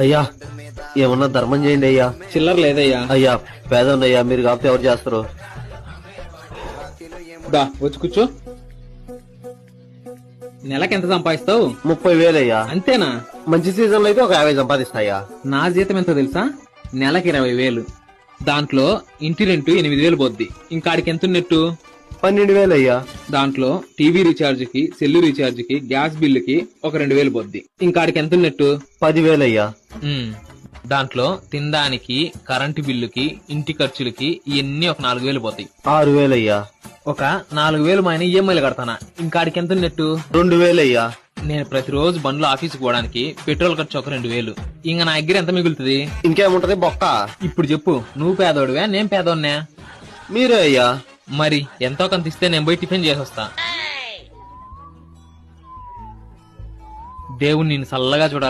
అయ్యా ఏమన్నా ధర్మం చేయండి అయ్యా. చిల్లర లేదయ్యా. అయ్యా పేదన్నయ్యా, మీరు కాకపోతే ఎవరు చేస్తారు? దా వచ్చి కూర్చో. నెలకెంత సంపాదిస్తావు? 30,000 అయ్యా. అంతేనా? మంచి సీజన్ లో అయితే ఒక 50 సంపాదిస్తాయా. నా జీతం ఎంతో తెలుసా? నెలకి 20,000. దాంట్లో ఇంటి రెంట్ 8,000 పోద్ది. ఇంకాడికి ఎంత ఉన్నట్టు? 12,000 అయ్యా. దాంట్లో టీవీ రీఛార్జ్ కి, సెల్లు రీఛార్జ్ కి, గ్యాస్ బిల్లుకి ఒక 2,000 పోద్ది. ఇంకాడికి ఎంత ఉన్నట్టు? 10,000 అయ్యా. దాంట్లో తినడానికి, కరెంటు బిల్లుకి, ఇంటి ఖర్చులకి ఇవన్నీ ఒక 4,000 పోతాయి. 6,000 అయ్యా. ఒక 4,000 మైన ఈఎంఐలు కడతానా. ఇంకాడికి ఎంత ఉన్నట్టు? 2,000 అయ్యా. నేను ప్రతిరోజు బండ్లో ఆఫీస్కి పోవడానికి పెట్రోల్ ఖర్చు ఒక 2,000. ఇంక నా దగ్గర ఎంత మిగులుతుంది? ఇంకేముంటది బొక్క. ఇప్పుడు చెప్పు, నువ్వు పేదోడివా నేను పేదోడ్నా? మీరే అయ్యా. మరి ఎంతో కొంత ఇస్తే నేను పోయి టిఫిన్ చేసొస్తా. దేవుడు నిన్ను చల్లగా చూడాలి.